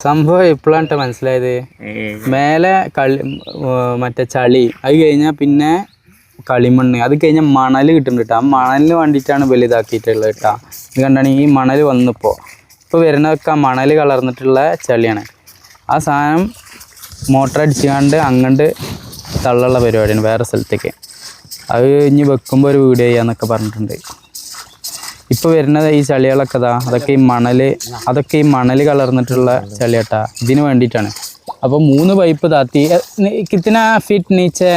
സംഭവം ഇപ്പോഴാണ് മനസ്സിലായത്. മേലെ മറ്റേ ചളി, അത് കഴിഞ്ഞാൽ പിന്നെ കളിമണ്ണ്, അത് കഴിഞ്ഞാൽ മണൽ കിട്ടുന്നുണ്ട് കേട്ടോ. ആ മണലിന് വേണ്ടിയിട്ടാണ് വലുതാക്കിയിട്ടുള്ളത് കേട്ടോ. ഇത് കണ്ടാണ് ഈ മണൽ വന്നപ്പോൾ ഇപ്പോൾ വരുന്നതൊക്കെ ആ മണൽ കളർന്നിട്ടുള്ള ചളിയാണ്. ആ സാധനം മോട്ടർ അടിച്ചുകൊണ്ട് അങ്ങോട്ട് തള്ളുള്ള പരിപാടിയാണ് വേറെ സ്ഥലത്തേക്ക്. അത് ഇനി വെക്കുമ്പോൾ ഒരു വീഡിയോ ചെയ്യാന്നൊക്കെ പറഞ്ഞിട്ടുണ്ട്. ഇപ്പോൾ വരുന്നത് ഈ ചളികളൊക്കെ അതൊക്കെ ഈ മണൽ കളർന്നിട്ടുള്ള ചളിയാട്ടാ. ഇതിന് വേണ്ടിയിട്ടാണ്. അപ്പോൾ 3 പൈപ്പ് താത്തി. कितना फीट नीचे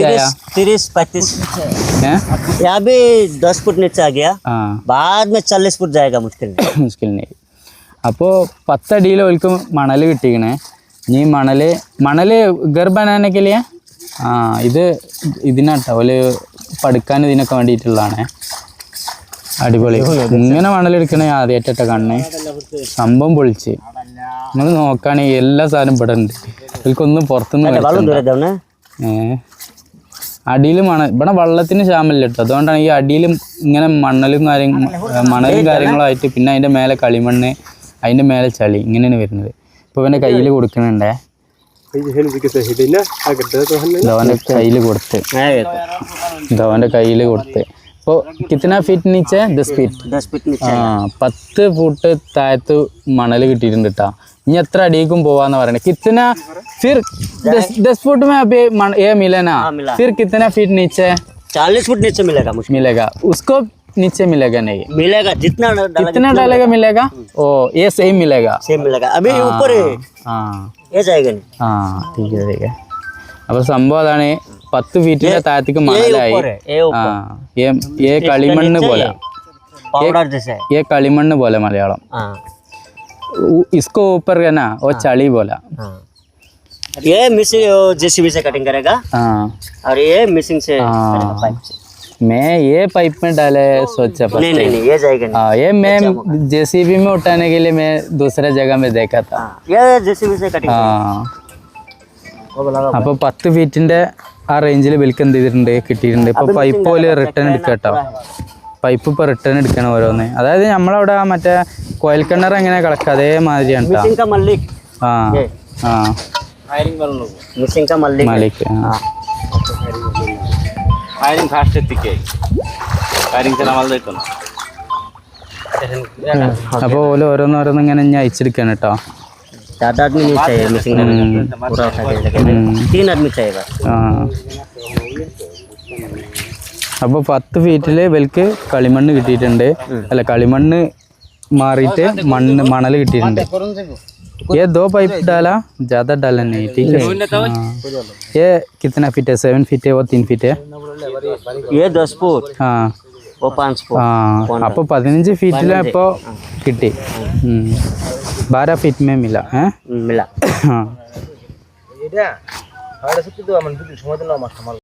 आया? 30-35 यहाँ भी 10 फुट नीचे आ गया. बाद में 40 फुट जाएगा मुश्किल नहीं. അപ്പോൾ 10 അടിയിൽ ഓൽക്ക് മണൽ കിട്ടിക്കണേ. ഇനി മണൽ ഗർ ബനാനൊക്കെ ഇത് ഇതിനാട്ടോ ഓല് പടുക്കാൻ ഇതിനൊക്കെ വേണ്ടിയിട്ടുള്ളതാണ്. അടിപൊളി. ഇങ്ങനെ മണലെടുക്കണേ ആദ്യമായിട്ട കണ്ണ്. സംഭവം പൊളിച്ച് നിങ്ങൾ നോക്കുകയാണെങ്കിൽ എല്ലാ സാധനം ഇവിടെ ഉണ്ട്. ഇതിൽക്കൊന്നും പുറത്തുനിന്ന് അടിയിൽ ഇവിടെ വെള്ളത്തിന് ക്ഷാമമില്ല കേട്ടോ. അതുകൊണ്ടാണ് ഈ അടിയിൽ ഇങ്ങനെ മണലും കാര്യങ്ങളായിട്ട് പിന്നെ അതിൻ്റെ മേലെ കളിമണ്ണ്, അതിൻ്റെ മേലെ ചളി, ഇങ്ങനെയാണ് വരുന്നത്. ഇപ്പോൾ എൻ്റെ കയ്യിൽ കൊടുക്കുന്നുണ്ടേ. ധോൻ്റെ കയ്യിൽ കൊടുത്ത് ഇപ്പോൾ കിतना ഫീറ്റ് നീച്ചേ? 10 ഫീറ്റ്. 10 ഫുട്ട് താഴത്ത് മണൽ കിട്ടിയിട്ടുണ്ട് കേട്ടോ. ഇനി എത്ര അടിയിക്കും പോവാന്ന് പറയണേ. कितना फिर 10 फुट में अभी ये मिले ना, फिर कितना फीट नीचे? 40 फुट नीचे मिलेगा. उसको नीचे मिलेगा नहीं? मिलेगा. कितना डालेगा मिलेगा? ओ ये सही मिलेगा. अभी ऊपर ये जाएगा नहीं. ठीक है. അപ്പോൾ സംഭവം അതാണ്. 10 ഫീറ്റിന്റെ താഴത്തേക്ക് മണലായി. ये കളിമണ്ണ് പോലെ, ये കളിമണ്ണ് പോലെ മലയാളം. इसको ऊपर है ना वो चली बोला. ये मिसिंग जेसीबी से कटिंग करेगा. और ये मिसिंग से करेगा पाइप से. मैं ये पाइप में डाले सोचा पर नहीं ये जाएगा नहीं. ये मैं जेसीबी में उठाने के लिए मैं दूसरे जगह में देखा था. ये जेसीबी से कटिंग. അപ്പോൾ 10 ഫീറ്റിന്റെ ആ റേഞ്ചിൽ വിൽക്ക് എന്ത് ചെയ്തിട്ടുണ്ട്, കിട്ടിയിട്ടുണ്ട്. ഇപ്പോൾ പൈപ്പ് പോലെ റിട്ടേൺ എടുക്കുക കേട്ടോ. പൈപ്പ് ഇപ്പോൾ റിട്ടേൺ എടുക്കണം ഓരോന്ന്. അതായത് നമ്മളവിടെ മറ്റേ കോയിൽ കിണർ എങ്ങനെ കിടക്കുക അതേമാതിരിയാണ് കേട്ടോ. മലിക്ക് അപ്പോൾ ഓരോന്നോരോന്ന് ഇങ്ങനെ ഞാൻ അയച്ചെടുക്കുകയാണ് കേട്ടോ. 7 आदमी नहीं चाहिए मिसिंग पूरा उठा के लेके 3 आदमी चाहिए. അപ്പോൾ 10 ഫീറ്റിൽ ഇവർക്ക് കളിമണ്ണ് കിട്ടിയിട്ടുണ്ട്. അല്ല, കളിമണ്ണ് മാറിയിട്ട് മണൽ കിട്ടിയിട്ടുണ്ട്. ये 2 पाइप डाला, ज़्यादा डाला नहीं. ठीक है. ये कितना फीट है? 7 फीट है, वो 3 फीट है. ये 10 फुट. वो 5 फुट. അപ്പോൾ 15 ഫീറ്റിൽ ഇപ്പോൾ കിട്ടി. 12 फीट में मिला है. मिला.